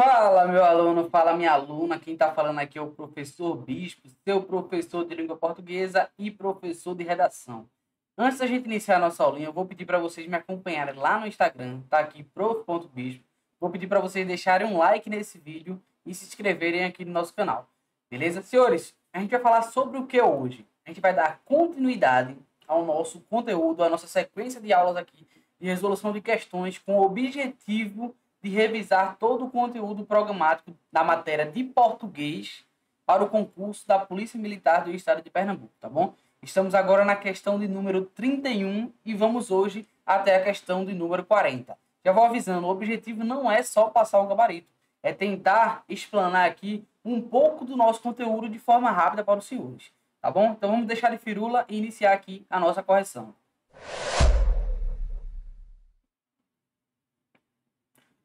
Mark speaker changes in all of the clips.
Speaker 1: Fala, meu aluno, fala, minha aluna. Quem está falando aqui é o professor Bispo, seu professor de língua portuguesa e professor de redação. Antes da gente iniciar a nossa aulinha, eu vou pedir para vocês me acompanharem lá no Instagram, tá aqui, prof.bispo. Vou pedir para vocês deixarem um like nesse vídeo e se inscreverem aqui no nosso canal. Beleza? Senhores, a gente vai falar sobre o que hoje? A gente vai dar continuidade ao nosso conteúdo, à nossa sequência de aulas aqui de resolução de questões com o objetivo de revisar todo o conteúdo programático da matéria de português para o concurso da Polícia Militar do Estado de Pernambuco, tá bom? Estamos agora na questão de número 31 e vamos hoje até a questão de número 40. Já vou avisando, o objetivo não é só passar o gabarito, é tentar explanar aqui um pouco do nosso conteúdo de forma rápida para os senhores, tá bom? Então vamos deixar de firula e iniciar aqui a nossa correção.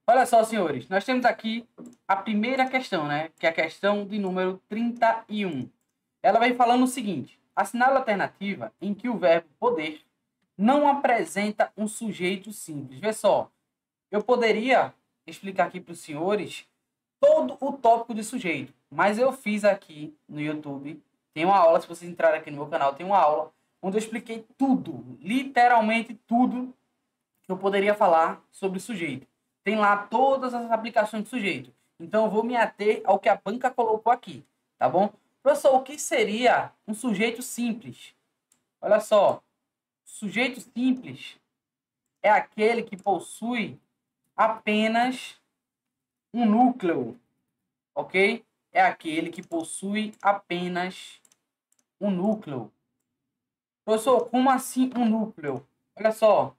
Speaker 1: Olha só, senhores, nós temos aqui a primeira questão, né? Que é a questão de número 31. Ela vem falando o seguinte: assinale a alternativa em que o verbo poder não apresenta um sujeito simples. Vê só, eu poderia explicar aqui para os senhores todo o tópico de sujeito, mas eu fiz aqui no YouTube, tem uma aula, se vocês entrarem aqui no meu canal, tem uma aula onde eu expliquei tudo, literalmente tudo que eu poderia falar sobre sujeito. Tem lá todas as aplicações de sujeito. Então, eu vou me ater ao que a banca colocou aqui, tá bom? Professor, o que seria um sujeito simples? Olha só, sujeito simples é aquele que possui apenas um núcleo, ok? É aquele que possui apenas um núcleo. Professor, como assim um núcleo? Olha só,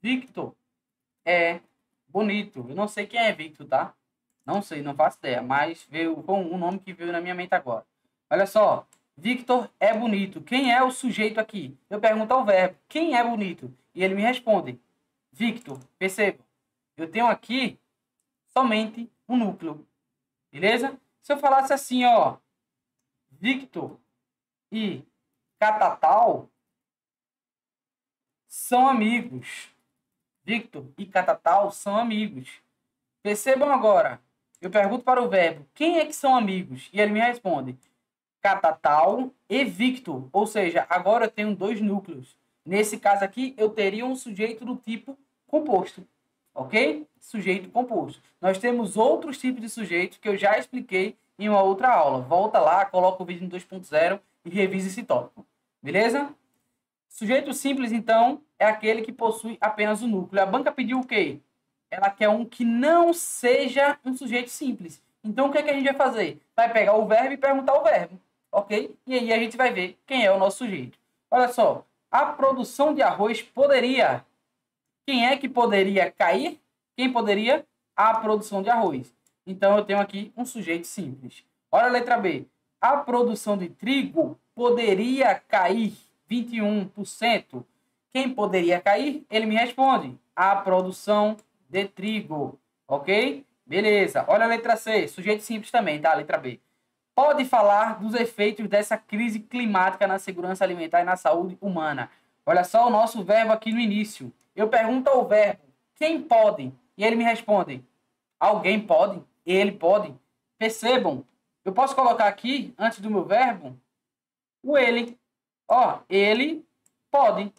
Speaker 1: Victor é bonito. Eu não sei quem é Victor, tá? Não sei, não faço ideia, mas veio com um nome que veio na minha mente agora. Olha só, Victor é bonito. Quem é o sujeito aqui? Eu pergunto ao verbo, quem é bonito? E ele me responde, Victor. Perceba, eu tenho aqui somente um núcleo, beleza? Se eu falasse assim, ó, Victor e Catatal são amigos. Victor e Catatal são amigos. Percebam agora, eu pergunto para o verbo, quem é que são amigos? E ele me responde, Catatal e Victor. Ou seja, agora eu tenho dois núcleos. Nesse caso aqui, eu teria um sujeito do tipo composto. Ok? Sujeito composto. Nós temos outros tipos de sujeito que eu já expliquei em uma outra aula. Volta lá, coloca o vídeo no 2.0 e revisa esse tópico. Beleza? Sujeito simples, então, é aquele que possui apenas o núcleo. A banca pediu o quê? Ela quer um que não seja um sujeito simples. Então, o que é que a gente vai fazer? Vai pegar o verbo e perguntar o verbo, ok? E aí a gente vai ver quem é o nosso sujeito. Olha só, a produção de arroz poderia... Quem é que poderia cair? Quem poderia? A produção de arroz. Então, eu tenho aqui um sujeito simples. Olha a letra B. A produção de trigo poderia cair 21%. Quem poderia cair? Ele me responde, a produção de trigo, ok? Beleza, olha a letra C, sujeito simples também, tá? Letra B. Pode falar dos efeitos dessa crise climática na segurança alimentar e na saúde humana. Olha só o nosso verbo aqui no início. Eu pergunto ao verbo, quem pode? E ele me responde, alguém pode? Ele pode? Percebam, eu posso colocar aqui, antes do meu verbo, o ele. Ó, ele pode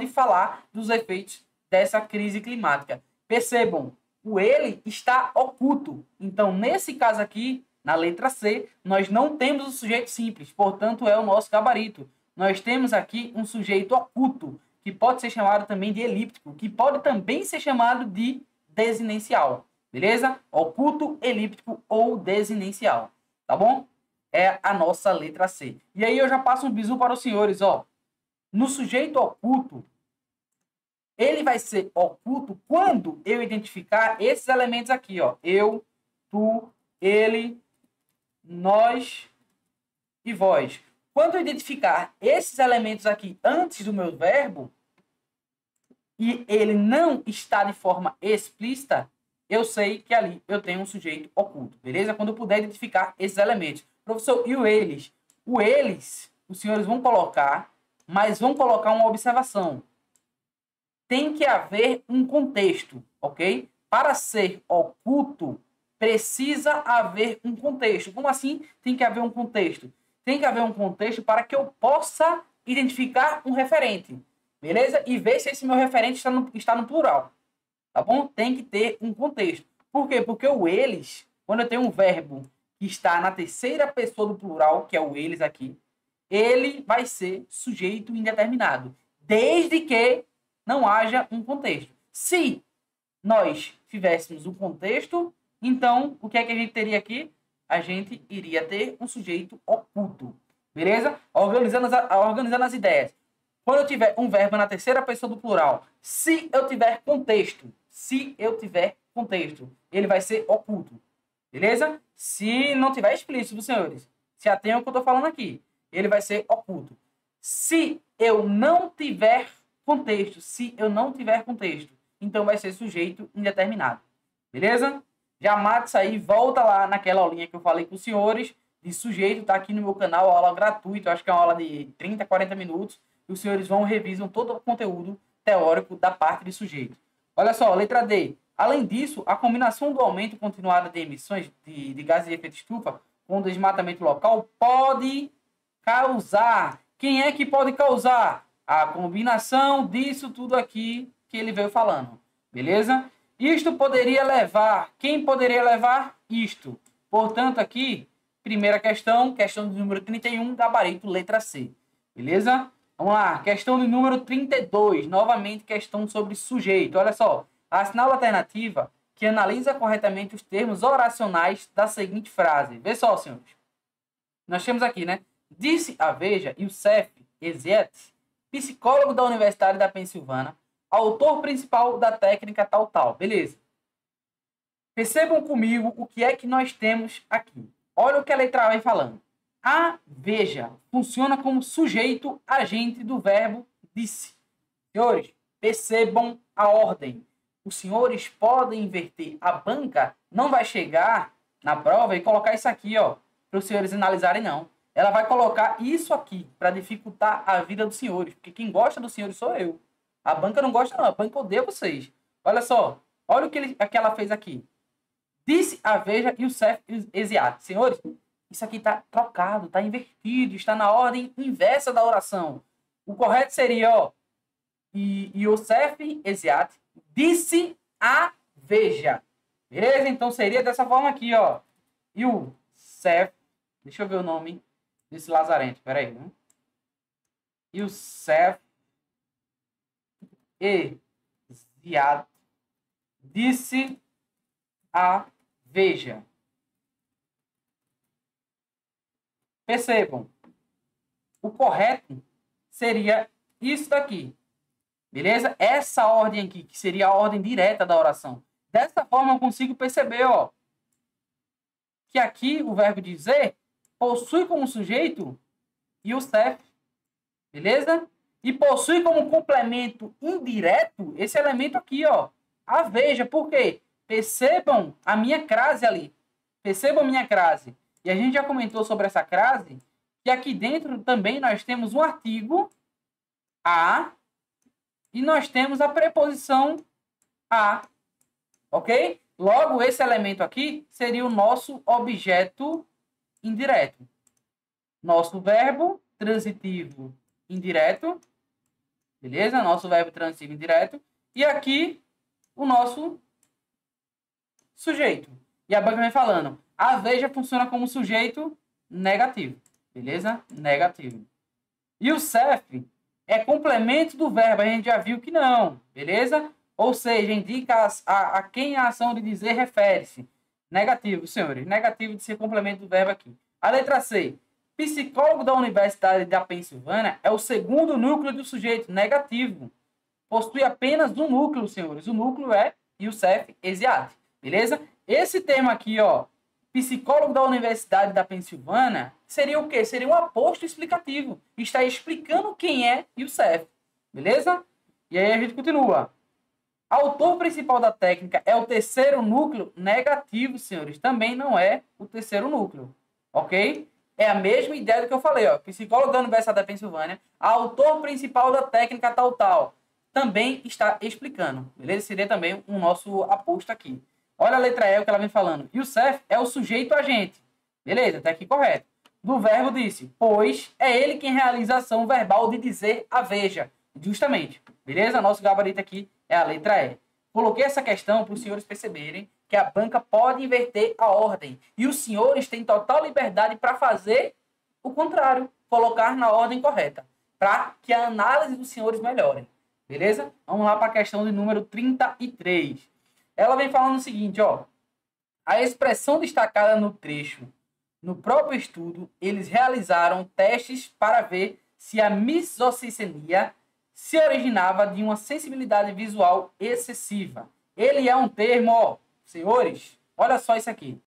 Speaker 1: falar dos efeitos dessa crise climática. Percebam, o ele está oculto. Então, nesse caso aqui, na letra C, nós não temos o sujeito simples, portanto, é o nosso gabarito. Nós temos aqui um sujeito oculto, que pode ser chamado também de elíptico, que pode também ser chamado de desinencial. Beleza? Oculto, elíptico ou desinencial. Tá bom? É a nossa letra C. E aí eu já passo um bisu para os senhores, ó. No sujeito oculto, ele vai ser oculto quando eu identificar esses elementos aqui, ó. Eu, tu, ele, nós e vós. Quando eu identificar esses elementos aqui antes do meu verbo e ele não está de forma explícita, eu sei que ali eu tenho um sujeito oculto, beleza? Quando eu puder identificar esses elementos. Professor, e o eles? O eles, os senhores vão colocar, mas vão colocar uma observação. Tem que haver um contexto, ok? para ser oculto, precisa haver um contexto. Como assim tem que haver um contexto? Tem que haver um contexto para que eu possa identificar um referente. Beleza? E ver se esse meu referente está no plural. Tá bom? Tem que ter um contexto. Por quê? Porque o eles, quando eu tenho um verbo que está na terceira pessoa do plural, que é o eles aqui, ele vai ser sujeito indeterminado, desde que não haja um contexto. Se nós tivéssemos um contexto, então o que é que a gente teria aqui? A gente iria ter um sujeito oculto. Beleza? Organizando as ideias. Quando eu tiver um verbo na terceira pessoa do plural, se eu tiver contexto, ele vai ser oculto. Beleza? Se não tiver explícito, senhores, se atenham ao que eu estou falando aqui, ele vai ser oculto. Se eu não tiver contexto, então vai ser sujeito indeterminado. Beleza? Já mata isso aí, volta lá naquela aulinha que eu falei com os senhores de sujeito, tá aqui no meu canal, aula gratuita, acho que é uma aula de 30, 40 minutos, e os senhores revisam todo o conteúdo teórico da parte de sujeito. Olha só, letra D. Além disso, a combinação do aumento continuado de emissões de gases de efeito estufa com o desmatamento local pode causar. Quem é que pode causar? A combinação disso tudo aqui que ele veio falando. Beleza? Isto poderia levar. Quem poderia levar? Isto. Portanto, aqui, primeira questão do número 31, gabarito, letra C. Beleza? Vamos lá. Questão do número 32. Novamente, questão sobre sujeito. Olha só. Assinala a alternativa que analisa corretamente os termos oracionais da seguinte frase. Vê só, senhores. Nós temos aqui, né? Disse a Veja Youssef Eziat, psicólogo da Universidade da Pensilvânia, autor principal da técnica tal. Beleza. Percebam comigo o que é que nós temos aqui. Olha o que a letra A vai falando. A Veja funciona como sujeito agente do verbo disse. Senhores, percebam a ordem. Os senhores podem inverter. A banca não vai chegar na prova e colocar isso aqui, ó, para os senhores analisarem, não. Ela vai colocar isso aqui para dificultar a vida dos senhores, porque quem gosta dos senhores sou eu. A banca não gosta, não. A banca odeia vocês. Olha só. Olha o que ela fez aqui. Disse a Veja Youssef Eziat. Senhores, isso aqui está trocado, está invertido, está na ordem inversa da oração. O correto seria, ó, Youssef Eziat disse a Veja. Beleza? Então seria dessa forma aqui, ó. Youssef. Deixa eu ver o nome desse lazarento. Espera aí, né? Youssef Eziat disse a Veja. Percebam. O correto seria isso daqui. Beleza? Essa ordem aqui, que seria a ordem direta da oração. Dessa forma eu consigo perceber, ó, que aqui o verbo dizer possui como sujeito Youssef. Beleza? E possui como complemento indireto esse elemento aqui, ó, a Veja. Por quê? Percebam a minha crase ali. Percebam a minha crase. E a gente já comentou sobre essa crase, que aqui dentro também nós temos um artigo a e nós temos a preposição a. Ok? Logo, esse elemento aqui seria o nosso objeto indireto. Nosso verbo transitivo indireto. Beleza? Nosso verbo transitivo indireto. E aqui, o nosso sujeito. E a banca vem falando. A Veja funciona como sujeito negativo. Beleza? Negativo. E o CEF é complemento do verbo. A gente já viu que não. Beleza? Ou seja, indica a quem a ação de dizer refere-se. Negativo, senhores. Negativo de ser complemento do verbo aqui. A letra C. Psicólogo da Universidade da Pensilvânia é o segundo núcleo do sujeito. Negativo. Possui apenas um núcleo, senhores. O núcleo é Youssef Eziat. Beleza? Esse termo aqui, ó, psicólogo da Universidade da Pensilvânia, seria o quê? Seria um aposto explicativo. Está explicando quem é Youssef. Beleza? E aí a gente continua. Autor principal da técnica é o terceiro núcleo? Negativo, senhores. Também não é o terceiro núcleo. Ok? É a mesma ideia do que eu falei, ó. Psicólogo da Universidade da Pensilvânia, autor principal da técnica tal. também está explicando, beleza? Seria também o nosso aposto aqui. Olha a letra E, o que ela vem falando. Youssef é o sujeito agente. Beleza, até aqui correto. Do verbo disse, pois é ele quem realiza a ação verbal de dizer a veja. Justamente. Beleza? Nosso gabarito aqui é a letra E. Coloquei essa questão para os senhores perceberem que a banca pode inverter a ordem. E os senhores têm total liberdade para fazer o contrário. Colocar na ordem correta. Para que a análise dos senhores melhore. Beleza? Vamos lá para a questão de número 33. Ela vem falando o seguinte, ó. A expressão destacada no trecho. No próprio estudo, eles realizaram testes para ver se a misocicenia se originava de uma sensibilidade visual excessiva. Ele é um termo, ó, senhores, olha só isso aqui.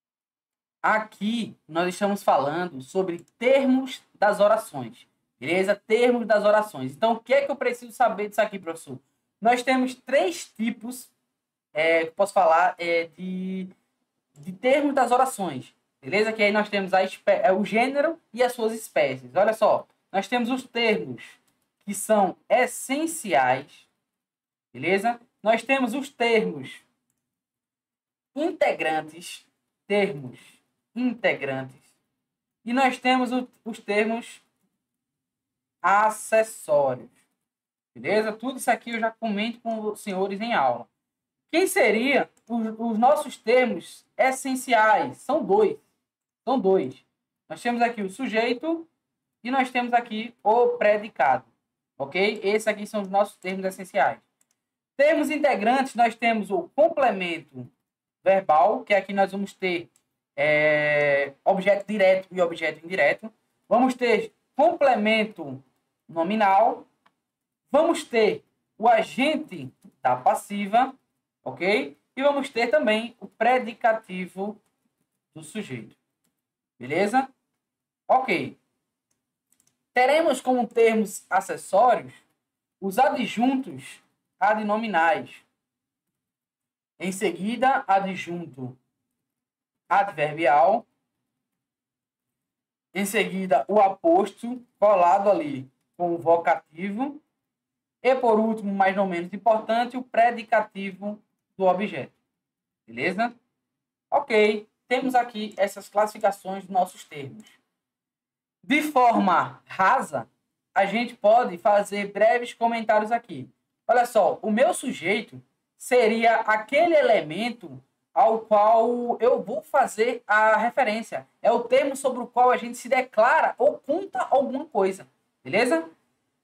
Speaker 1: Aqui nós estamos falando sobre termos das orações. Beleza? Termos das orações. Então, o que é que eu preciso saber disso aqui, professor? Nós temos 3 tipos, que eu posso falar, de termos das orações. Beleza? Que aí nós temos o gênero e as suas espécies. Olha só. Nós temos os termos que são essenciais. Beleza? Nós temos os termos integrantes. Termos integrantes. E nós temos os termos acessórios. Beleza? Tudo isso aqui eu já comento com os senhores em aula. Quem seriam os nossos termos essenciais? São dois. São dois. Nós temos aqui o sujeito e nós temos aqui o predicado. Ok? Esses aqui são os nossos termos essenciais. Termos integrantes, nós temos o complemento verbal, que aqui nós vamos ter objeto direto e objeto indireto. Vamos ter complemento nominal. Vamos ter o agente da passiva, ok? E vamos ter também o predicativo do sujeito. Beleza? Ok. Teremos como termos acessórios os adjuntos adnominais. Em seguida, adjunto adverbial. Em seguida, o aposto colado ali com o vocativo. E, por último, mais ou menos importante, o predicativo do objeto. Beleza? Ok. Temos aqui essas classificações dos nossos termos. De forma rasa, a gente pode fazer breves comentários aqui. Olha só, o meu sujeito seria aquele elemento ao qual eu vou fazer a referência. É o termo sobre o qual a gente se declara ou conta alguma coisa. Beleza?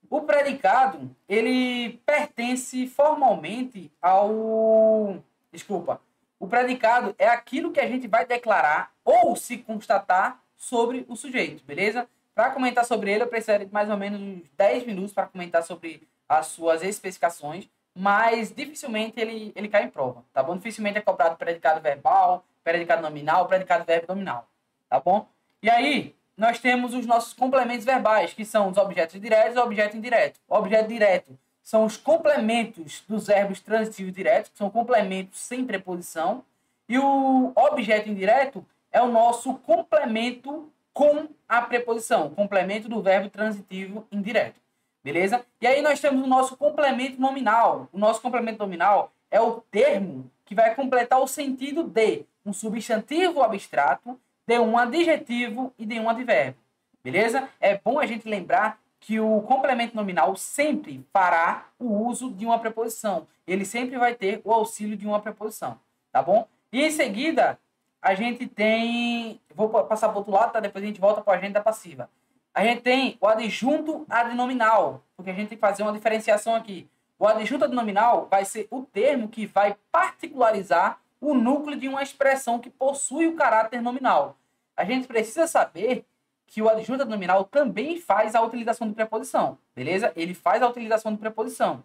Speaker 1: O predicado, ele pertence formalmente ao... Desculpa. O predicado é aquilo que a gente vai declarar ou se constatar sobre o sujeito, beleza? Para comentar sobre ele, eu precisaria de mais ou menos uns 10 minutos para comentar sobre as suas especificações, mas dificilmente ele cai em prova, tá bom? Dificilmente é cobrado predicado verbal, predicado nominal, predicado verbo nominal, tá bom? E aí, nós temos os nossos complementos verbais, que são os objetos diretos e o objeto indireto. O objeto direto são os complementos dos verbos transitivos diretos, que são complementos sem preposição. E o objeto indireto é o nosso complemento com a preposição, complemento do verbo transitivo indireto. Beleza? E aí nós temos o nosso complemento nominal. O nosso complemento nominal é o termo que vai completar o sentido de um substantivo abstrato, de um adjetivo e de um advérbio. Beleza? É bom a gente lembrar que o complemento nominal sempre fará o uso de uma preposição. Ele sempre vai ter o auxílio de uma preposição. Tá bom? E em seguida, a gente tem... Vou passar para o outro lado, tá? Depois a gente volta para a agenda passiva. A gente tem o adjunto adnominal, porque a gente tem que fazer uma diferenciação aqui. O adjunto adnominal vai ser o termo que vai particularizar o núcleo de uma expressão que possui o caráter nominal. A gente precisa saber que o adjunto adnominal também faz a utilização de preposição, beleza? Ele faz a utilização de preposição,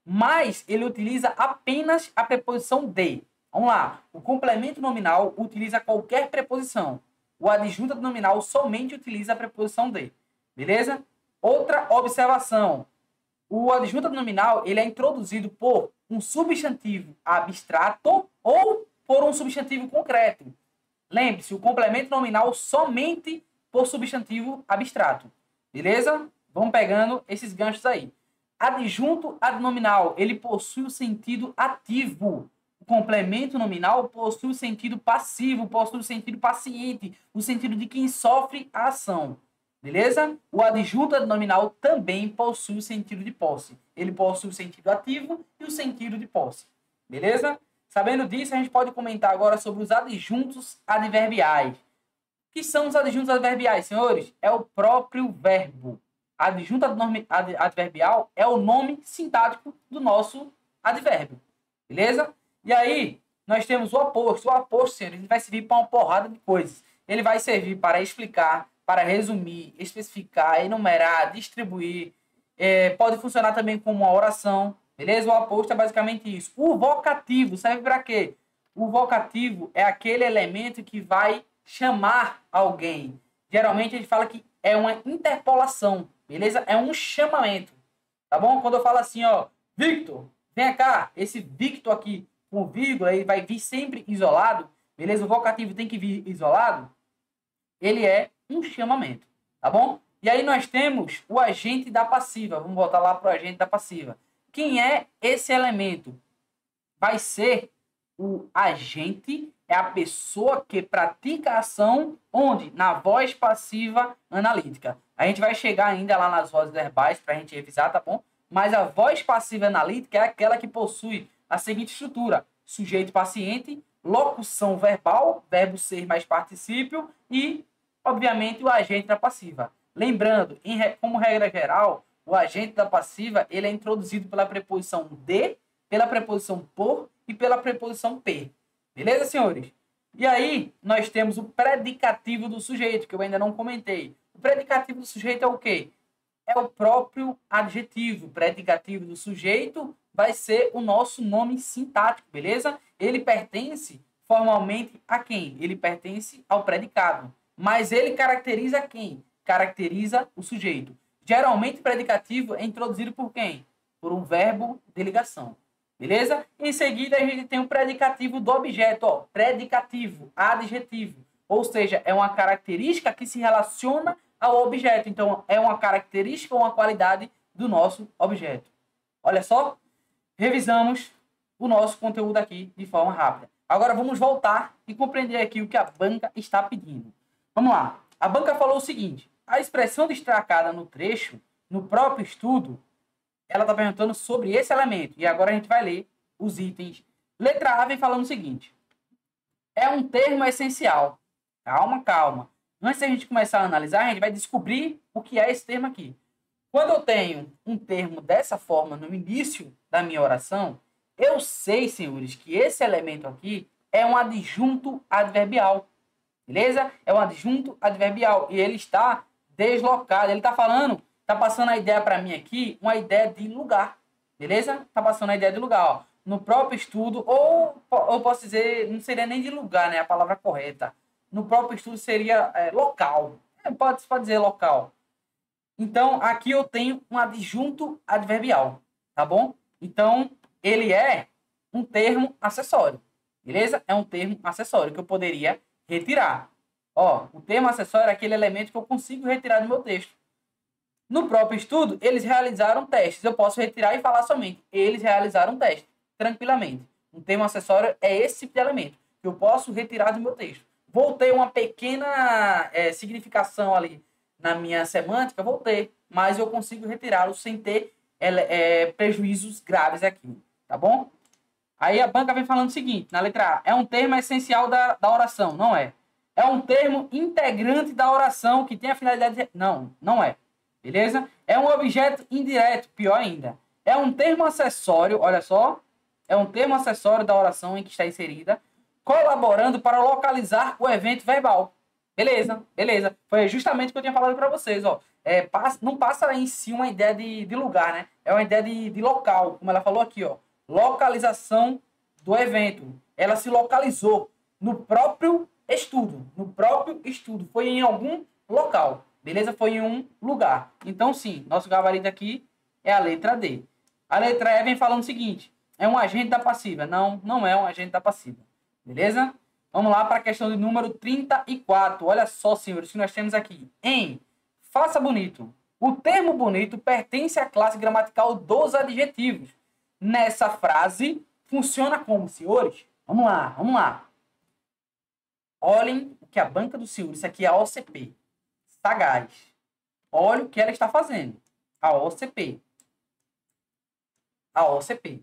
Speaker 1: mas ele utiliza apenas a preposição de. Vamos lá, o complemento nominal utiliza qualquer preposição. O adjunto adnominal somente utiliza a preposição de, beleza? Outra observação, o adjunto adnominal ele é introduzido por um substantivo abstrato ou por um substantivo concreto. Lembre-se, o complemento nominal somente por substantivo abstrato. Beleza? Vamos pegando esses ganchos aí. Adjunto adnominal, ele possui o sentido ativo. O complemento nominal possui o sentido passivo, possui o sentido paciente, o sentido de quem sofre a ação. Beleza? O adjunto adnominal também possui o sentido de posse. Ele possui o sentido ativo e o sentido de posse. Beleza? Sabendo disso, a gente pode comentar agora sobre os adjuntos adverbiais. O que são os adjuntos adverbiais, senhores? É o próprio verbo. Adjunto adverbial é o nome sintático do nosso advérbio. Beleza? E aí, nós temos o aposto. O aposto, senhores, ele vai servir para uma porrada de coisas. Ele vai servir para explicar, para resumir, especificar, enumerar, distribuir. Pode funcionar também como uma oração. Beleza? O aposto é basicamente isso. O vocativo serve para quê? O vocativo é aquele elemento que vai chamar alguém. Geralmente a gente fala que é uma interpolação. Beleza? É um chamamento. Tá bom? Quando eu falo assim, ó, Victor, vem cá. Esse Victor aqui com vírgula, ele vai vir sempre isolado. Beleza? O vocativo tem que vir isolado. Ele é um chamamento. Tá bom? E aí nós temos o agente da passiva. Vamos voltar lá para o agente da passiva. Quem é esse elemento? Vai ser o agente, é a pessoa que pratica a ação onde? Na voz passiva analítica. A gente vai chegar ainda lá nas vozes verbais para a gente revisar, tá bom? Mas a voz passiva analítica é aquela que possui a seguinte estrutura: sujeito paciente, locução verbal, verbo ser mais particípio e, obviamente, o agente da passiva. Lembrando, como regra geral, o agente da passiva ele é introduzido pela preposição de, pela preposição por e pela preposição per. Beleza, senhores? E aí, nós temos o predicativo do sujeito, que eu ainda não comentei. O predicativo do sujeito é o quê? É o próprio adjetivo. O predicativo do sujeito vai ser o nosso nome sintático, beleza? Ele pertence formalmente a quem? Ele pertence ao predicado. Mas ele caracteriza quem? Caracteriza o sujeito. Geralmente, o predicativo é introduzido por quem? Por um verbo de ligação. Beleza? Em seguida, a gente tem o predicativo do objeto. Ó, predicativo, adjetivo. Ou seja, é uma característica que se relaciona ao objeto. Então, é uma característica ou uma qualidade do nosso objeto. Olha só. Revisamos o nosso conteúdo aqui de forma rápida. Agora, vamos voltar e compreender aqui o que a banca está pedindo. Vamos lá. A banca falou o seguinte. A expressão destacada no trecho, no próprio estudo, ela está perguntando sobre esse elemento. E agora a gente vai ler os itens. Letra A vem falando o seguinte. É um termo essencial. Calma, calma. Antes da gente começar a analisar, a gente vai descobrir o que é esse termo aqui. Quando eu tenho um termo dessa forma no início da minha oração, eu sei, senhores, que esse elemento aqui é um adjunto adverbial. Beleza? É um adjunto adverbial. E ele está deslocado. Ele está falando... Tá passando a ideia para mim aqui, uma ideia de lugar. Beleza? Tá passando a ideia de lugar, ó. No próprio estudo, ou eu posso dizer, não seria nem de lugar, né? A palavra correta. No próprio estudo seria local. Pode dizer local. Então, aqui eu tenho um adjunto adverbial. Tá bom? Então, ele é um termo acessório. Beleza? É um termo acessório que eu poderia retirar. Ó, o termo acessório é aquele elemento que eu consigo retirar do meu texto. No próprio estudo, eles realizaram testes. Eu posso retirar e falar somente. Eles realizaram testes, tranquilamente. Um termo acessório é esse tipo de elemento que eu posso retirar do meu texto. Vou ter uma pequena significação ali na minha semântica, vou ter, mas eu consigo retirá-lo sem ter prejuízos graves aqui, tá bom? Aí a banca vem falando o seguinte, na letra A, é um termo essencial da oração, não é? É um termo integrante da oração que tem a finalidade de... Não, não é. Beleza? É um objeto indireto, pior ainda. É um termo acessório, olha só. É um termo acessório da oração em que está inserida, colaborando para localizar o evento verbal. Beleza, beleza. Foi justamente o que eu tinha falado para vocês, ó. Não passa em si uma ideia de lugar, né? É uma ideia de local, como ela falou aqui, ó. Localização do evento. Ela se localizou no próprio estudo. No próprio estudo. Foi em algum local. Beleza? Foi em um lugar. Então, sim, nosso gabarito aqui é a letra D. A letra E vem falando o seguinte. É um agente da passiva. Não, não é um agente da passiva. Beleza? Vamos lá para a questão de número 34. Olha só, senhores, que nós temos aqui. Faça bonito. O termo bonito pertence à classe gramatical dos adjetivos. Nessa frase, funciona como, senhores? Vamos lá, vamos lá. Olhem o que a banca do senhor, isso aqui é a OCP. Sagaz. Olha o que ela está fazendo. A OCP. A OCP.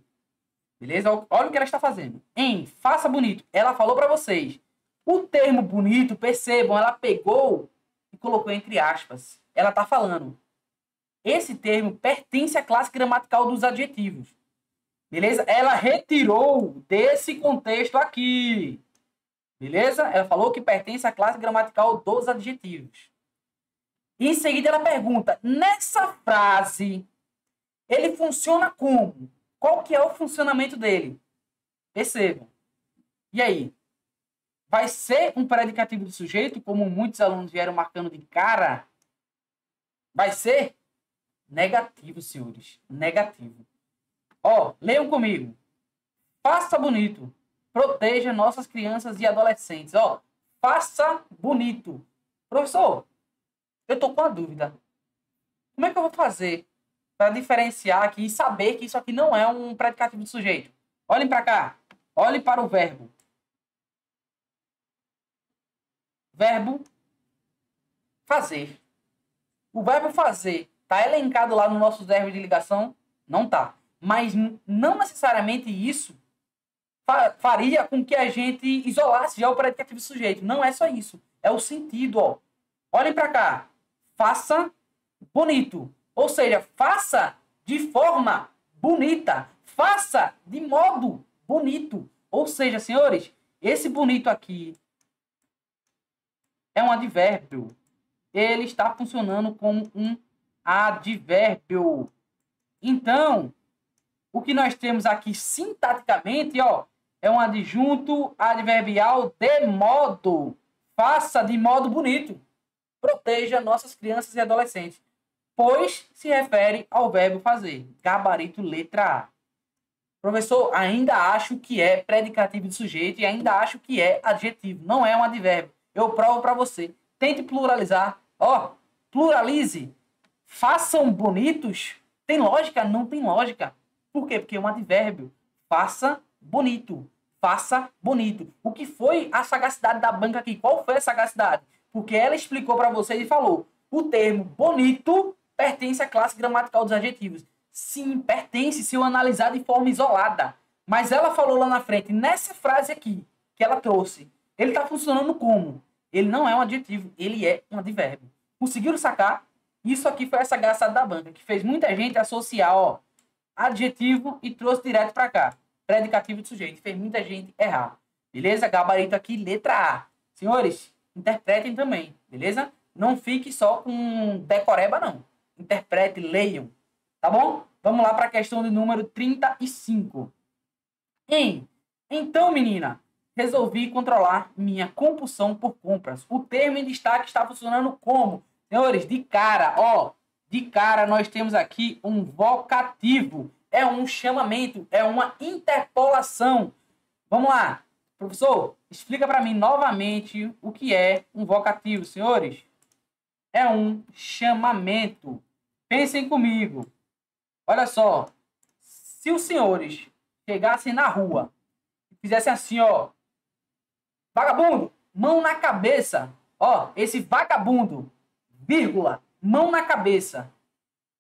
Speaker 1: Beleza? Olha o que ela está fazendo. Faça bonito. Ela falou para vocês. O termo bonito, percebam, ela pegou e colocou entre aspas. Ela está falando. Esse termo pertence à classe gramatical dos adjetivos. Beleza? Ela retirou desse contexto aqui. Beleza? Ela falou que pertence à classe gramatical dos adjetivos. Em seguida, ela pergunta, nessa frase, ele funciona como? Qual que é o funcionamento dele? Percebam. E aí? Vai ser um predicativo do sujeito, como muitos alunos vieram marcando de cara? Vai ser negativo, senhores. Negativo. Ó, leiam comigo. Faça bonito. Proteja nossas crianças e adolescentes. Ó, faça bonito. Professor, eu tô com uma dúvida. Como é que eu vou fazer para diferenciar aqui e saber que isso aqui não é um predicativo do sujeito? Olhem para cá. Olhem para o verbo. Verbo fazer. O verbo fazer está elencado lá no nosso verbo de ligação? Não tá. Mas não necessariamente isso faria com que a gente isolasse já o predicativo do sujeito. Não é só isso. É o sentido, ó. Olhem para cá. Faça bonito. Ou seja, faça de forma bonita. Faça de modo bonito. Ou seja, senhores, esse bonito aqui é um advérbio. Ele está funcionando como um advérbio. Então, o que nós temos aqui sintaticamente, ó, é um adjunto adverbial de modo. Faça de modo bonito. Proteja nossas crianças e adolescentes. Pois se refere ao verbo fazer. Gabarito letra A. Professor, ainda acho que é predicativo de sujeito e ainda acho que é adjetivo. Não é um advérbio. Eu provo para você. Tente pluralizar. Ó, pluralize. Façam bonitos. Tem lógica? Não tem lógica. Por quê? Porque é um advérbio. Faça bonito. Faça bonito. O que foi a sagacidade da banca aqui? Qual foi a sagacidade? Porque ela explicou para vocês e falou: o termo bonito pertence à classe gramatical dos adjetivos. Sim, pertence se eu analisar de forma isolada. Mas ela falou lá na frente, nessa frase aqui, que ela trouxe, ele está funcionando como? Ele não é um adjetivo, ele é um advérbio. Conseguiram sacar? Isso aqui foi a sagacidade da banca, que fez muita gente associar, ó, adjetivo e trouxe direto para cá. Predicativo de sujeito. Fez muita gente errar. Beleza? Gabarito aqui, letra A. Senhores, interpretem também. Beleza? Não fique só com decoreba, não. Interprete, leiam. Tá bom? Vamos lá para a questão de número 35. Então, menina, resolvi controlar minha compulsão por compras. O termo em destaque está funcionando como? Senhores, de cara, ó. De cara, nós temos aqui um vocativo. É um chamamento, é uma interpolação. Vamos lá. Professor, explica para mim novamente o que é um vocativo, senhores. É um chamamento. Pensem comigo. Olha só. Se os senhores chegassem na rua e fizessem assim, ó. Vagabundo, mão na cabeça. Ó, esse vagabundo, vírgula, mão na cabeça.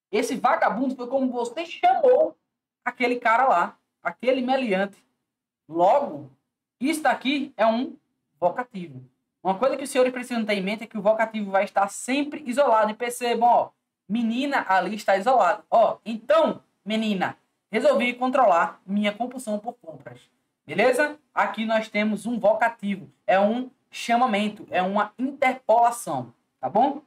Speaker 1: Esse vagabundo foi como você chamou aquele cara lá, aquele meliante. Logo, isso daqui é um vocativo. Uma coisa que os senhores precisam ter em mente é que o vocativo vai estar sempre isolado. E percebam, ó, menina ali está isolado. Ó, então, menina, resolvi controlar minha compulsão por compras. Beleza? Aqui nós temos um vocativo. É um chamamento, é uma interpolação. Tá bom?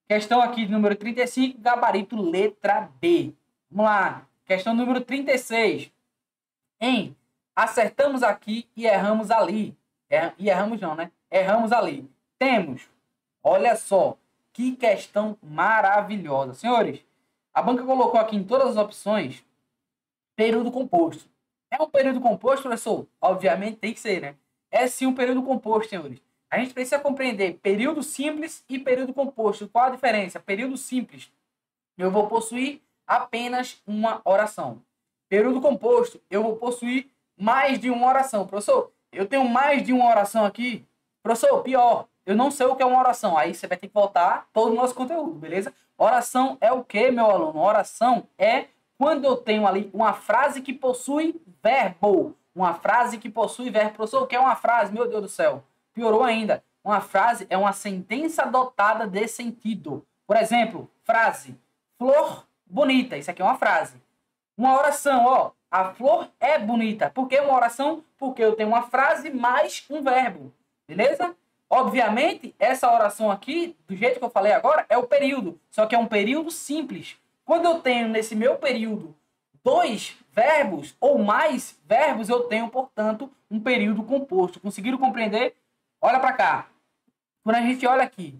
Speaker 1: Questão aqui número 35, gabarito letra B. Vamos lá. Questão número 36. Acertamos aqui e erramos ali. E erramos não, né? Erramos ali. Temos, olha só, que questão maravilhosa. Senhores, a banca colocou aqui em todas as opções período composto. É um período composto, professor? Obviamente tem que ser, né? É sim um período composto, senhores. A gente precisa compreender período simples e período composto. Qual a diferença? Período simples eu vou possuir apenas uma oração. Período composto, eu vou possuir mais de uma oração. Professor, eu tenho mais de uma oração aqui. Professor, pior, eu não sei o que é uma oração. Aí você vai ter que voltar todo o nosso conteúdo, beleza? Oração é o que, meu aluno? Oração é quando eu tenho ali uma frase que possui verbo. Uma frase que possui verbo. Professor, o que é uma frase? Meu Deus do céu. Piorou ainda. Uma frase é uma sentença dotada de sentido. Por exemplo, frase. Flor bonita. Isso aqui é uma frase. Uma oração, ó. A flor é bonita. Por que uma oração? Porque eu tenho uma frase mais um verbo. Beleza? Obviamente, essa oração aqui, do jeito que eu falei agora, é o período. Só que é um período simples. Quando eu tenho nesse meu período 2 verbos ou mais verbos, eu tenho, portanto, um período composto. Conseguiram compreender? Olha para cá. Quando a gente olha aqui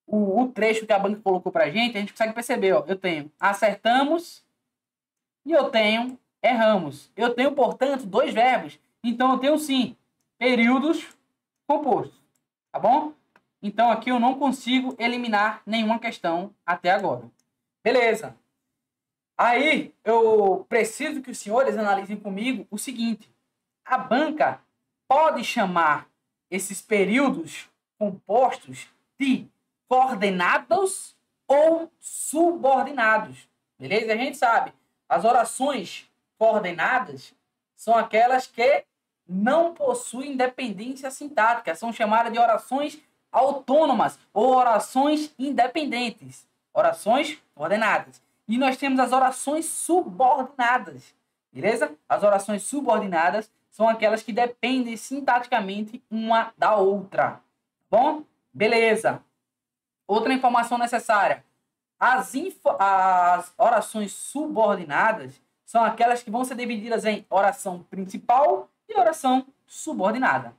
Speaker 1: o trecho que a banca colocou para a gente consegue perceber, ó, eu tenho acertamos e eu tenho erramos. Eu tenho, portanto, 2 verbos. Então, eu tenho, sim, períodos compostos. Tá bom? Então, aqui eu não consigo eliminar nenhuma questão até agora. Beleza. Aí, eu preciso que os senhores analisem comigo o seguinte. A banca pode chamar esses períodos compostos de coordenados ou subordinados. Beleza? A gente sabe, as orações coordenadas são aquelas que não possuem dependência sintática. São chamadas de orações autônomas ou orações independentes. Orações coordenadas. E nós temos as orações subordinadas. Beleza? As orações subordinadas são aquelas que dependem sintaticamente uma da outra. Bom? Beleza. Outra informação necessária. As orações subordinadas são aquelas que vão ser divididas em oração principal e oração subordinada.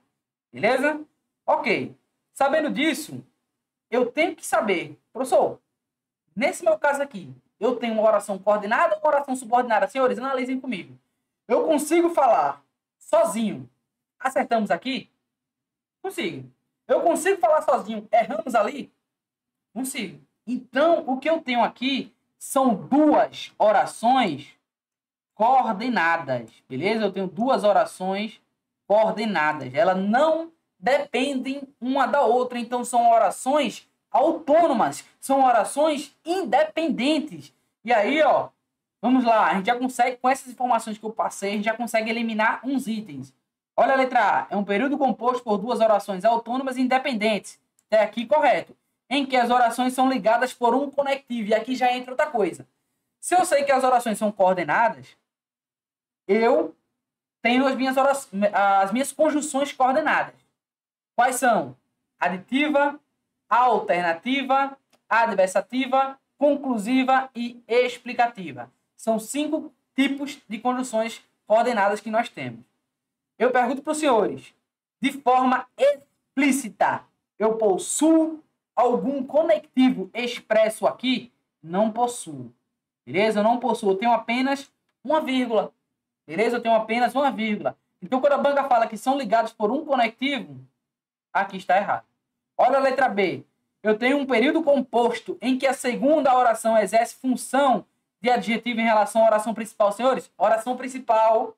Speaker 1: Beleza? Ok. Sabendo disso, eu tenho que saber, professor, nesse meu caso aqui, eu tenho uma oração coordenada ou uma oração subordinada? Senhores, analisem comigo. Eu consigo falar sozinho, acertamos aqui? Consigo. Eu consigo falar sozinho, erramos ali? Consigo. Então, o que eu tenho aqui são 2 orações coordenadas, beleza? Eu tenho 2 orações coordenadas. Elas não dependem uma da outra, então são orações autônomas, são orações independentes. E aí, ó, vamos lá, a gente já consegue, com essas informações que eu passei, a gente já consegue eliminar uns itens. Olha a letra A, é um período composto por 2 orações autônomas e independentes. Até aqui, correto. Em que as orações são ligadas por um conectivo. E aqui já entra outra coisa. Se eu sei que as orações são coordenadas, eu tenho as minhas conjunções coordenadas. Quais são? Aditiva, alternativa, adversativa, conclusiva e explicativa. São 5 tipos de conjunções coordenadas que nós temos. Eu pergunto para os senhores, de forma explícita, eu possuo algum conectivo expresso aqui? Não possuo. Beleza? Eu não possuo. Eu tenho apenas uma vírgula. Beleza? Eu tenho apenas uma vírgula. Então, quando a banca fala que são ligados por um conectivo, aqui está errado. Olha a letra B. Eu tenho um período composto em que a segunda oração exerce função de adjetivo em relação à oração principal. Senhores, oração principal.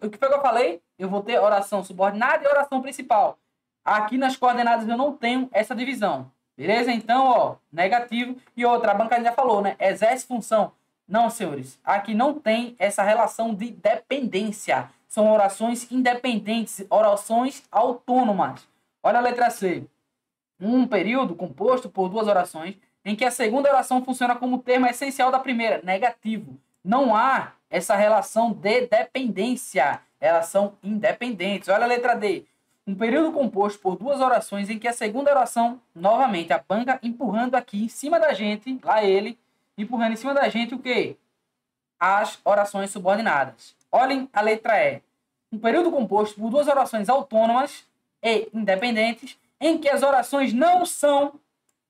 Speaker 1: O que foi que eu falei? Eu vou ter oração subordinada e oração principal. Aqui nas coordenadas eu não tenho essa divisão. Beleza? Então, ó, negativo. E outra, a banca já falou, né? Exerce função. Não, senhores. Aqui não tem essa relação de dependência. São orações independentes, orações autônomas. Olha a letra C. Um período composto por 2 orações em que a segunda oração funciona como termo essencial da primeira. Negativo. Não há essa relação de dependência. Elas são independentes. Olha a letra D. Um período composto por 2 orações em que a segunda oração, novamente, a banca empurrando aqui em cima da gente, lá ele, empurrando em cima da gente o quê? As orações subordinadas. Olhem a letra E. Um período composto por 2 orações autônomas e independentes em que as orações não são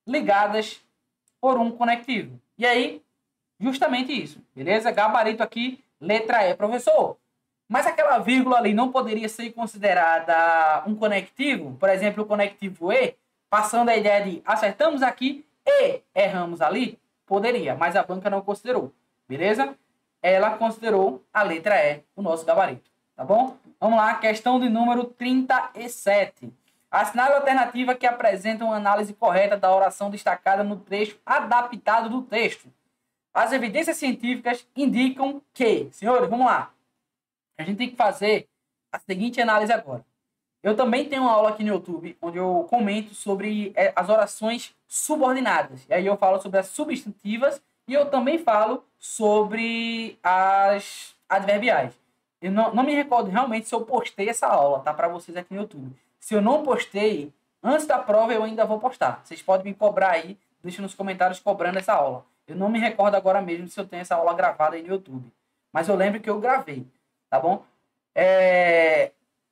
Speaker 1: ligadas por um conectivo. E aí, justamente isso, beleza? Gabarito aqui, letra E. Professor, mas aquela vírgula ali não poderia ser considerada um conectivo? Por exemplo, o conectivo E, passando a ideia de acertamos aqui e erramos ali? Poderia, mas a banca não considerou. Beleza? Ela considerou a letra E, o nosso gabarito. Tá bom? Vamos lá, questão de número 37. Assinale a alternativa que apresenta uma análise correta da oração destacada no trecho adaptado do texto. As evidências científicas indicam que... Senhores, vamos lá. A gente tem que fazer a seguinte análise agora. Eu também tenho uma aula aqui no YouTube, onde eu comento sobre as orações subordinadas. E aí eu falo sobre as substantivas e eu também falo sobre as adverbiais. Eu não me recordo realmente se eu postei essa aula, tá? Para vocês aqui no YouTube. Se eu não postei, antes da prova eu ainda vou postar. Vocês podem me cobrar aí, deixa nos comentários cobrando essa aula. Eu não me recordo agora mesmo se eu tenho essa aula gravada aí no YouTube. Mas eu lembro que eu gravei, tá bom?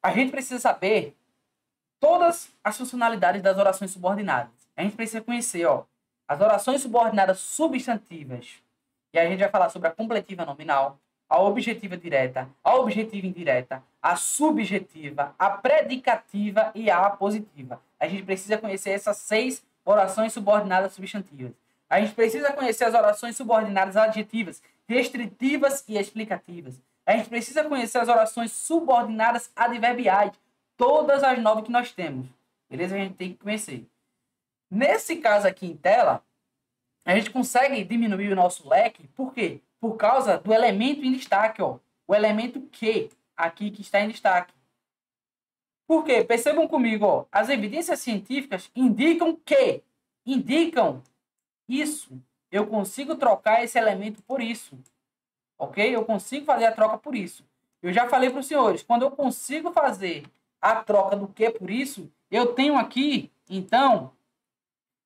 Speaker 1: A gente precisa saber todas as funcionalidades das orações subordinadas. A gente precisa conhecer, ó, as orações subordinadas substantivas. E aí a gente vai falar sobre a completiva nominal, a objetiva direta, a objetiva indireta, a subjetiva, a predicativa e a apositiva. A gente precisa conhecer essas 6 orações subordinadas substantivas. A gente precisa conhecer as orações subordinadas adjetivas, restritivas e explicativas. A gente precisa conhecer as orações subordinadas adverbiais, todas as 9 que nós temos. Beleza? A gente tem que conhecer. Nesse caso aqui em tela, a gente consegue diminuir o nosso leque. Por quê? Por causa do elemento em destaque, ó. O elemento que aqui que está em destaque. Por quê? Percebam comigo, ó. As evidências científicas indicam que. Indicam isso. Eu consigo trocar esse elemento por isso. Ok? Eu consigo fazer a troca por isso. Eu já falei para os senhores, quando eu consigo fazer a troca do que por isso, eu tenho aqui, então,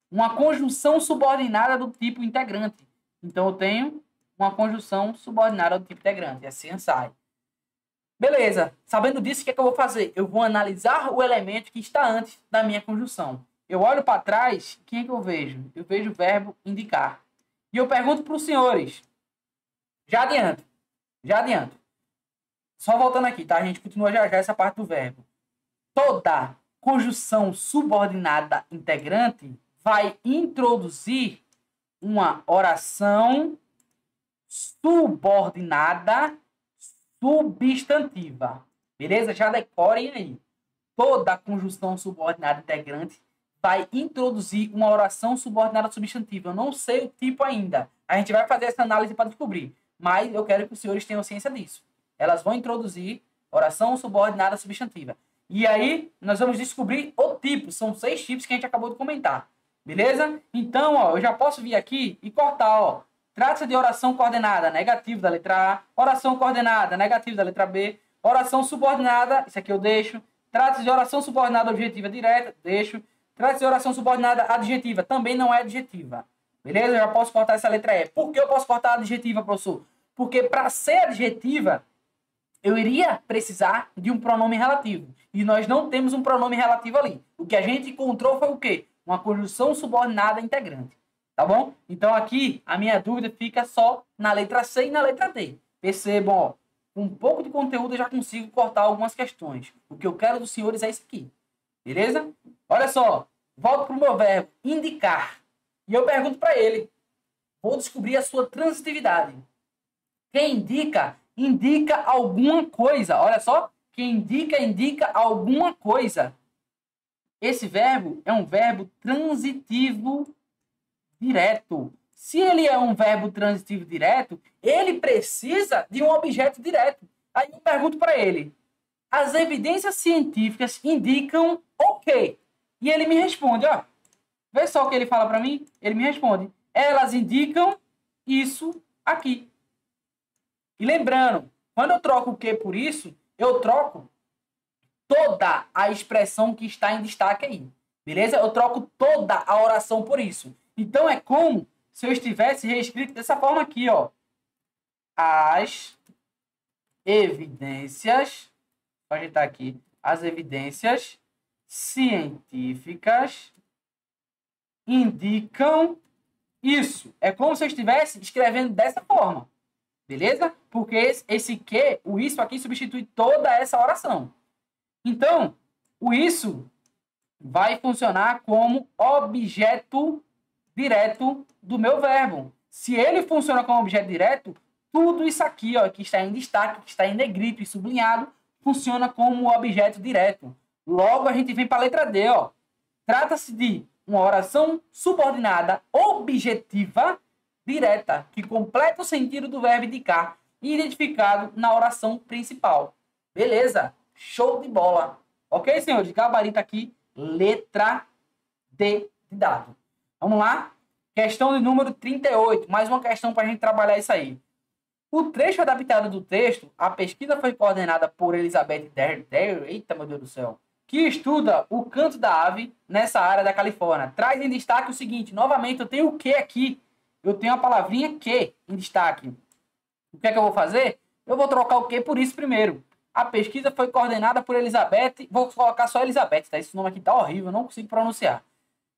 Speaker 1: uma conjunção subordinada do tipo integrante. Então, eu tenho uma conjunção subordinada do tipo integrante. Assim sai. Beleza. Sabendo disso, o que é que eu vou fazer? Eu vou analisar o elemento que está antes da minha conjunção. Eu olho para trás, quem é que eu vejo? Eu vejo o verbo indicar. E eu pergunto para os senhores. Já adianto. Só voltando aqui, tá? A gente continua já essa parte do verbo. Toda conjunção subordinada integrante vai introduzir uma oração subordinada substantiva. Beleza? Já decorem aí. Toda conjunção subordinada integrante vai introduzir uma oração subordinada substantiva. Eu não sei o tipo ainda. A gente vai fazer essa análise para descobrir. Mas eu quero que os senhores tenham ciência disso. Elas vão introduzir oração subordinada substantiva. E aí, nós vamos descobrir o tipo. São 6 tipos que a gente acabou de comentar. Beleza? Então, ó, eu já posso vir aqui e cortar, ó. Trata-se de oração coordenada, negativo da letra A. Oração coordenada, negativo da letra B. Oração subordinada, isso aqui eu deixo. Trata-se de oração subordinada objetiva direta, deixo. Trata-se de oração subordinada adjetiva, também não é adjetiva. Beleza? Eu já posso cortar essa letra E. Por que eu posso cortar a adjetiva, professor? Porque para ser adjetiva, eu iria precisar de um pronome relativo. E nós não temos um pronome relativo ali. O que a gente encontrou foi o quê? Uma conjunção subordinada integrante. Tá bom? Então aqui a minha dúvida fica só na letra C e na letra D. Percebam, ó. Com um pouco de conteúdo eu já consigo cortar algumas questões. O que eu quero dos senhores é isso aqui. Beleza? Olha só. Volto para o meu verbo indicar. E eu pergunto para ele. Vou descobrir a sua transitividade. Quem indica, indica alguma coisa. Olha só. Quem indica, indica alguma coisa. Esse verbo é um verbo transitivo direto. Se ele é um verbo transitivo direto, ele precisa de um objeto direto. Aí eu pergunto para ele. As evidências científicas indicam o quê? E ele me responde, ó. Vê só o que ele fala para mim. Ele me responde. Elas indicam isso aqui. E lembrando, quando eu troco o que por isso, eu troco toda a expressão que está em destaque aí. Beleza? Eu troco toda a oração por isso. Então é como se eu estivesse reescrito dessa forma aqui, ó. As evidências, pode ajeitar aqui, as evidências científicas indicam isso. É como se eu estivesse escrevendo dessa forma. Beleza? Porque esse que, o isso aqui substitui toda essa oração. Então, o isso vai funcionar como objeto direto do meu verbo. Se ele funciona como objeto direto, tudo isso aqui, ó, que está em destaque, que está em negrito e sublinhado, funciona como objeto direto. Logo, a gente vem para a letra D, ó. Trata-se de uma oração subordinada objetiva direta, que completa o sentido do verbo indicar, identificado na oração principal. Beleza? Show de bola. Ok, senhores? Gabarito aqui, letra D de dado. Vamos lá? Questão de número 38. Mais uma questão para a gente trabalhar isso aí. O trecho adaptado do texto, a pesquisa foi coordenada por Elizabeth Dare, eita, meu Deus do céu, que estuda o canto da ave nessa área da Califórnia. Traz em destaque o seguinte, novamente, eu tenho o que aqui? Eu tenho a palavrinha que em destaque. O que é que eu vou fazer? Eu vou trocar o que por isso primeiro. A pesquisa foi coordenada por Elizabeth, vou colocar só Elizabeth, tá? Esse nome aqui tá horrível, eu não consigo pronunciar.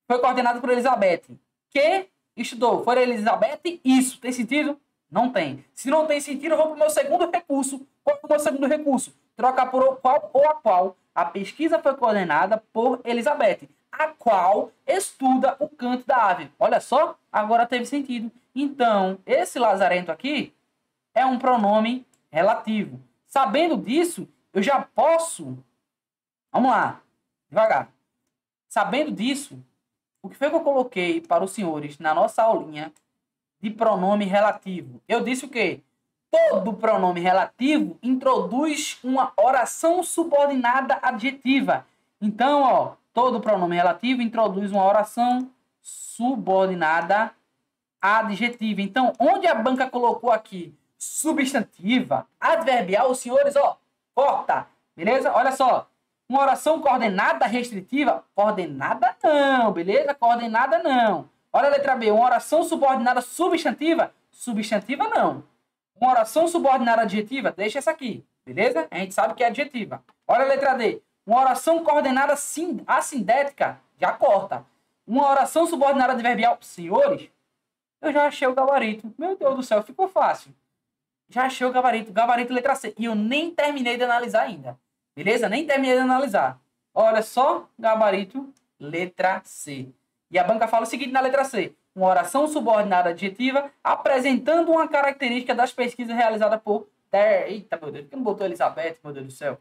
Speaker 1: Foi coordenada por Elizabeth, que estudou. Foi Elizabeth, isso. Tem sentido? Não tem. Se não tem sentido, eu vou para o meu segundo recurso. Qual é o meu segundo recurso? Trocar por o qual ou a qual. A pesquisa foi coordenada por Elizabeth, a qual estuda o canto da ave. Olha só, agora teve sentido. Então, esse lazarento aqui é um pronome relativo. Sabendo disso, eu já posso... Vamos lá, devagar. Sabendo disso, o que foi que eu coloquei para os senhores na nossa aulinha de pronome relativo? Eu disse o quê? Todo pronome relativo introduz uma oração subordinada adjetiva. Então, ó, todo pronome relativo introduz uma oração subordinada adjetiva. Então, onde a banca colocou aqui substantiva, adverbial, os senhores, ó, corta. Beleza? Olha só. Uma oração coordenada restritiva, coordenada não, beleza? Coordenada não. Olha a letra B, uma oração subordinada substantiva, substantiva não. Uma oração subordinada adjetiva, deixa essa aqui, beleza? A gente sabe que é adjetiva. Olha a letra D, uma oração coordenada assindética, já corta. Uma oração subordinada adverbial, senhores, eu já achei o gabarito. Meu Deus do céu, ficou fácil. Já achei o gabarito, gabarito letra C. E eu nem terminei de analisar ainda. Beleza? Nem terminei de analisar. Olha só, gabarito, letra C. E a banca fala o seguinte na letra C. Uma oração subordinada adjetiva apresentando uma característica das pesquisas realizadas por... Eita, meu Deus, por que não botou Elizabeth, meu Deus do céu?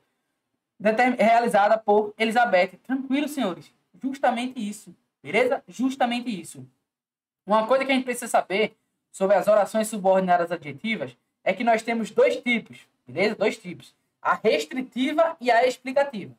Speaker 1: Realizada por Elizabeth. Tranquilo, senhores. Justamente isso. Beleza? Justamente isso. Uma coisa que a gente precisa saber sobre as orações subordinadas adjetivas é que nós temos dois tipos. Beleza? Dois tipos. A restritiva e a explicativa.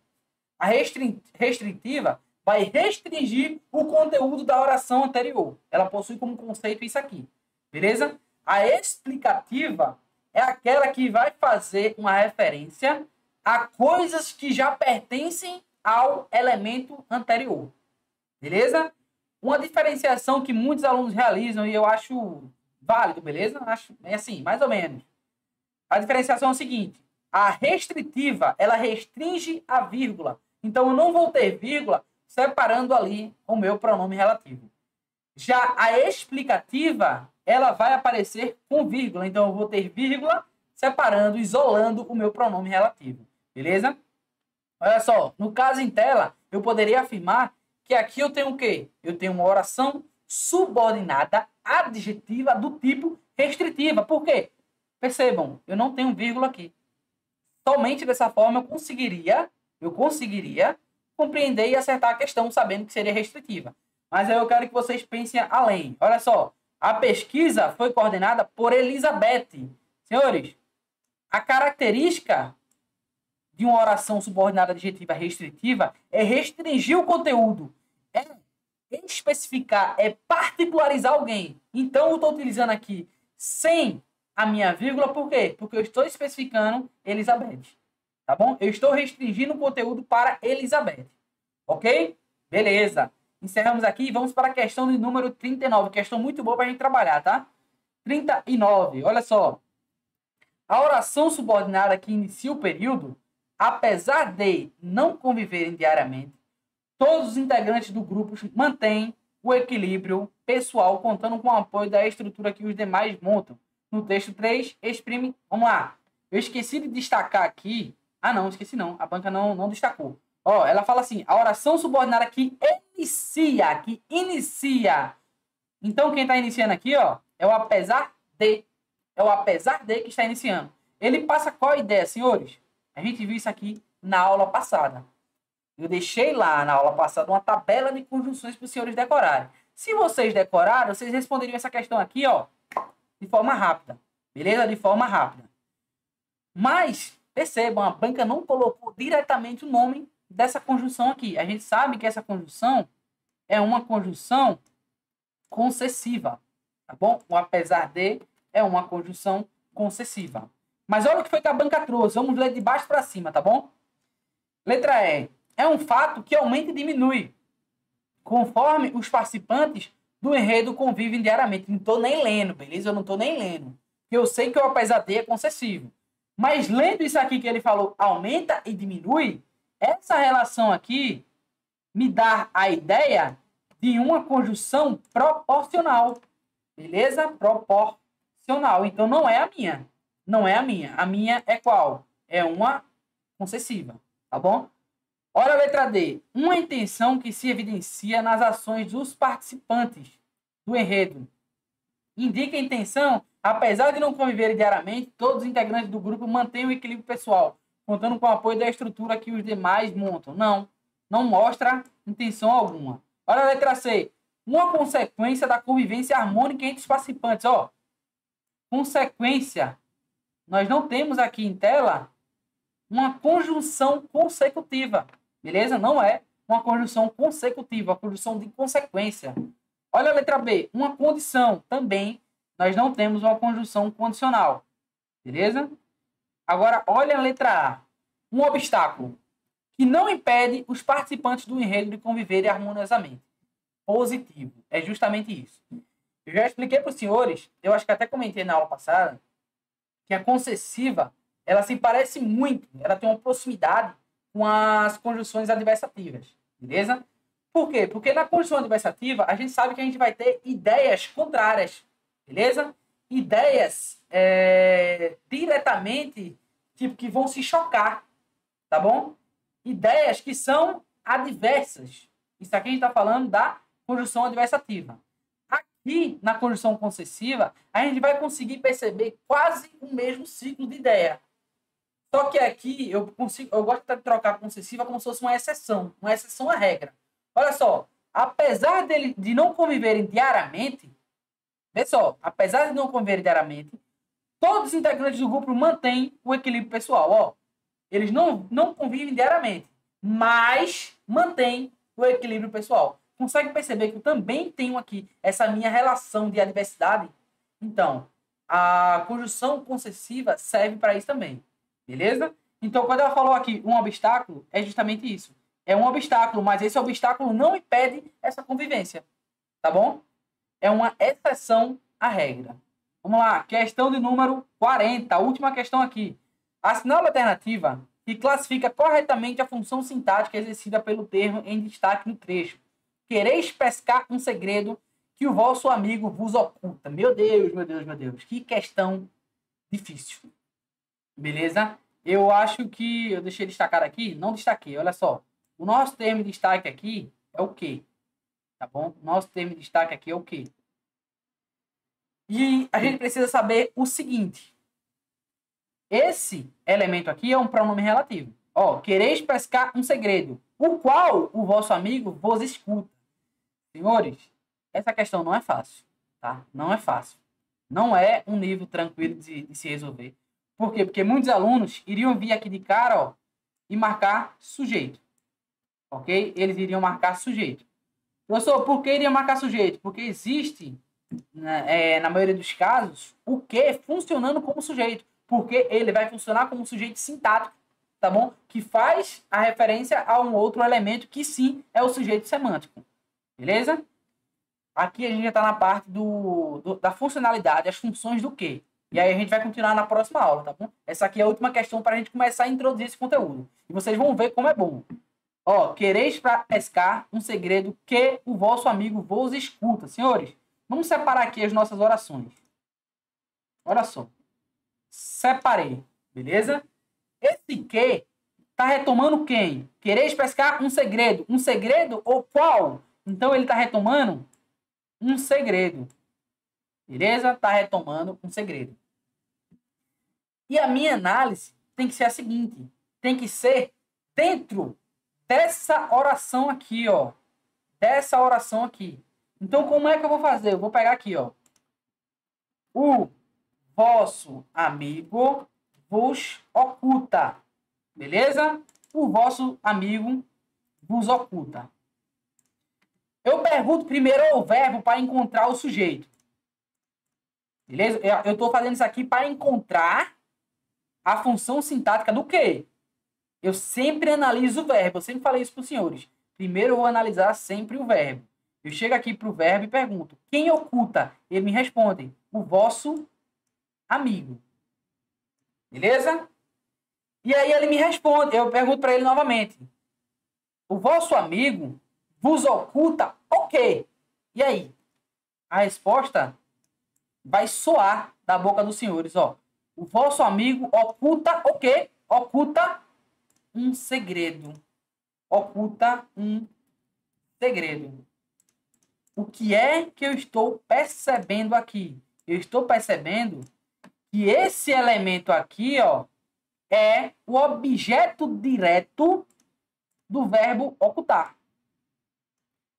Speaker 1: A restritiva vai restringir o conteúdo da oração anterior. Ela possui como conceito isso aqui. Beleza? A explicativa é aquela que vai fazer uma referência a coisas que já pertencem ao elemento anterior. Beleza? Uma diferenciação que muitos alunos realizam e eu acho válido, beleza? Acho, é assim, mais ou menos. A diferenciação é o seguinte. A restritiva, ela restringe a vírgula. Então, eu não vou ter vírgula separando ali o meu pronome relativo. Já a explicativa, ela vai aparecer com vírgula. Então, eu vou ter vírgula separando, isolando o meu pronome relativo. Beleza? Olha só, no caso em tela, eu poderia afirmar que aqui eu tenho o quê? Eu tenho uma oração subordinada adjetiva do tipo restritiva. Por quê? Percebam, eu não tenho vírgula aqui. Somente dessa forma eu conseguiria compreender e acertar a questão sabendo que seria restritiva. Mas aí eu quero que vocês pensem além. Olha só, a pesquisa foi coordenada por Elizabeth. Senhores, a característica de uma oração subordinada adjetiva restritiva é restringir o conteúdo, é especificar, é particularizar alguém. Então eu estou utilizando aqui sem a minha vírgula, por quê? Porque eu estou especificando Elizabeth, tá bom? Eu estou restringindo o conteúdo para Elizabeth, ok? Beleza. Encerramos aqui e vamos para a questão de número 39, questão muito boa para a gente trabalhar, tá? 39, olha só. A oração subordinada que inicia o período, apesar de não conviverem diariamente, todos os integrantes do grupo mantêm o equilíbrio pessoal, contando com o apoio da estrutura que os demais montam. No texto 3, exprime... Vamos lá. Eu esqueci de destacar aqui... Ah, não, esqueci não. A banca não destacou. Ó, ela fala assim, a oração subordinada que inicia. Então, quem está iniciando aqui, ó, É o apesar de. É o apesar de que está iniciando. Ele passa qual ideia, senhores? A gente viu isso aqui na aula passada. Eu deixei lá na aula passada uma tabela de conjunções para os senhores decorarem. Se vocês decoraram, vocês responderiam essa questão aqui, ó, de forma rápida. Beleza? De forma rápida. Mas, percebam, a banca não colocou diretamente o nome dessa conjunção aqui. A gente sabe que essa conjunção é uma conjunção concessiva. Tá bom? O apesar de é uma conjunção concessiva. Mas olha o que foi que a banca trouxe. Vamos ler de baixo para cima, tá bom? Letra E. É um fato que aumenta e diminui conforme os participantes do enredo convivem diariamente. Não estou nem lendo, beleza? Eu não estou nem lendo. Eu sei que o apesar de é concessivo. Mas lendo isso aqui que ele falou, aumenta e diminui, essa relação aqui me dá a ideia de uma conjunção proporcional. Beleza? Proporcional. Então não é a minha. Não é a minha. A minha é qual? É uma concessiva. Tá bom? Olha a letra D. Uma intenção que se evidencia nas ações dos participantes do enredo. Indica a intenção, apesar de não conviverem diariamente, todos os integrantes do grupo mantêm o equilíbrio pessoal, contando com o apoio da estrutura que os demais montam. Não mostra intenção alguma. Olha a letra C. Uma consequência da convivência harmônica entre os participantes. Ó, consequência. Nós não temos aqui em tela uma conjunção consecutiva. Beleza? Não é uma conjunção consecutiva, uma conjunção de consequência. Olha a letra B. Uma condição. Também nós não temos uma conjunção condicional. Beleza? Agora, olha a letra A. Um obstáculo que não impede os participantes do enredo de conviverem harmoniosamente. Positivo. É justamente isso. Eu já expliquei para os senhores, eu acho que até comentei na aula passada, que a concessiva, ela se parece muito, ela tem uma proximidade com as conjunções adversativas. Beleza? Por quê? Porque na conjunção adversativa, a gente sabe que a gente vai ter ideias contrárias. Beleza? Ideias diretamente, tipo, que vão se chocar. Tá bom? Ideias que são adversas. Isso aqui a gente está falando da conjunção adversativa. Aqui, na conjunção concessiva, a gente vai conseguir perceber quase o mesmo ciclo de ideia. Só que aqui, eu gosto de trocar concessiva como se fosse uma exceção à regra. Olha só, apesar de não conviverem diariamente, vê só, apesar de não conviverem diariamente, todos os integrantes do grupo mantêm o equilíbrio pessoal. Ó, eles não convivem diariamente, mas mantêm o equilíbrio pessoal. Consegue perceber que eu também tenho aqui essa minha relação de adversidade? Então, a conjunção concessiva serve para isso também. Beleza? Então, quando ela falou aqui um obstáculo, é justamente isso. É um obstáculo, mas esse obstáculo não impede essa convivência. Tá bom? É uma exceção à regra. Vamos lá. Questão de número 40. A última questão aqui. Assinale a alternativa que classifica corretamente a função sintática exercida pelo termo em destaque no trecho. Quereis pescar um segredo que o vosso amigo vos oculta. Meu Deus, meu Deus, meu Deus. Que questão difícil. Beleza? Eu acho que eu deixei destacado aqui. Não destaquei, olha só. O nosso termo de destaque aqui é o quê? Tá bom? O nosso termo de destaque aqui é o quê? E a gente precisa saber o seguinte. Esse elemento aqui é um pronome relativo. Ó, quereis pescar um segredo, o qual o vosso amigo vos escuta. Senhores, essa questão não é fácil, tá? Não é fácil. Não é um nível tranquilo de se resolver. Por quê? Porque muitos alunos iriam vir aqui de cara, ó, e marcar sujeito. Ok? Eles iriam marcar sujeito. Professor, por que iriam marcar sujeito? Porque existe, na maioria dos casos, o que funcionando como sujeito. Porque ele vai funcionar como sujeito sintático, tá bom? Que faz a referência a um outro elemento que sim é o sujeito semântico. Beleza? Aqui a gente já está na parte da funcionalidade, as funções do quê? E aí a gente vai continuar na próxima aula, tá bom? Essa aqui é a última questão para a gente começar a introduzir esse conteúdo. E vocês vão ver como é bom. Ó, quereis pescar um segredo que o vosso amigo vos escuta. Senhores, vamos separar aqui as nossas orações. Olha só. Separei, beleza? Esse que está retomando quem? Quereis pescar um segredo. Um segredo ou qual? Então ele está retomando um segredo. Beleza? Tá retomando um segredo. E a minha análise tem que ser a seguinte. Tem que ser dentro dessa oração aqui, ó. Dessa oração aqui. Então, como é que eu vou fazer? Eu vou pegar aqui, ó. O vosso amigo vos oculta. Beleza? O vosso amigo vos oculta. Eu pergunto primeiro o verbo para encontrar o sujeito. Beleza? Eu estou fazendo isso aqui para encontrar a função sintática do quê? Eu sempre analiso o verbo. Eu sempre falei isso para os senhores. Primeiro eu vou analisar sempre o verbo. Eu chego aqui para o verbo e pergunto: quem oculta? Ele me responde: o vosso amigo. Beleza? E aí ele me responde. Eu pergunto para ele novamente: o vosso amigo vos oculta o quê? E aí? A resposta vai soar da boca dos senhores, ó. O vosso amigo oculta o quê? Oculta um segredo. Oculta um segredo. O que é que eu estou percebendo aqui? Eu estou percebendo que esse elemento aqui, ó, é o objeto direto do verbo ocultar.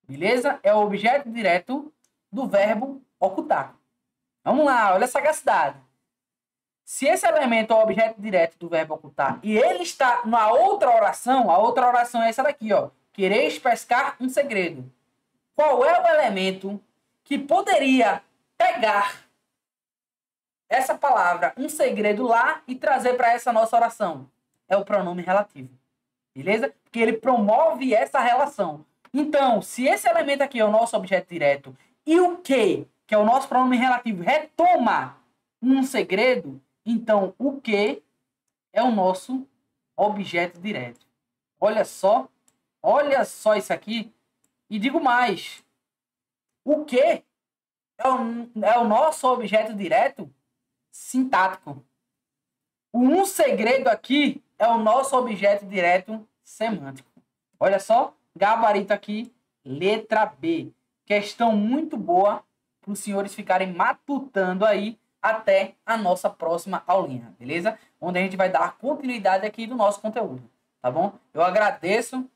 Speaker 1: Beleza? É o objeto direto do verbo ocultar. Vamos lá, olha a sagacidade. Se esse elemento é o objeto direto do verbo ocultar e ele está na outra oração, a outra oração é essa daqui, ó. Quereis pescar um segredo. Qual é o elemento que poderia pegar essa palavra, um segredo lá, e trazer para essa nossa oração? É o pronome relativo. Beleza? Porque ele promove essa relação. Então, se esse elemento aqui é o nosso objeto direto e o que é o nosso pronome relativo, retoma um segredo, então o que é o nosso objeto direto. Olha só isso aqui. E digo mais, o que é o nosso objeto direto sintático. O um segredo aqui é o nosso objeto direto semântico. Olha só, gabarito aqui, letra B. Questão muito boa para os senhores ficarem matutando aí até a nossa próxima aulinha, beleza? Onde a gente vai dar continuidade aqui do nosso conteúdo, tá bom? Eu agradeço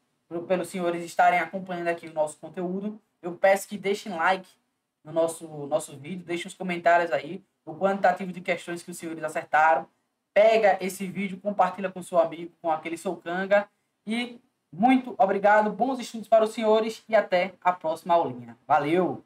Speaker 1: pelos senhores estarem acompanhando aqui o nosso conteúdo. Eu peço que deixem like no nosso vídeo, deixem os comentários aí, o quantitativo de questões que os senhores acertaram. Pega esse vídeo, compartilha com seu amigo, com aquele seu canga. E muito obrigado, bons estudos para os senhores e até a próxima aulinha. Valeu!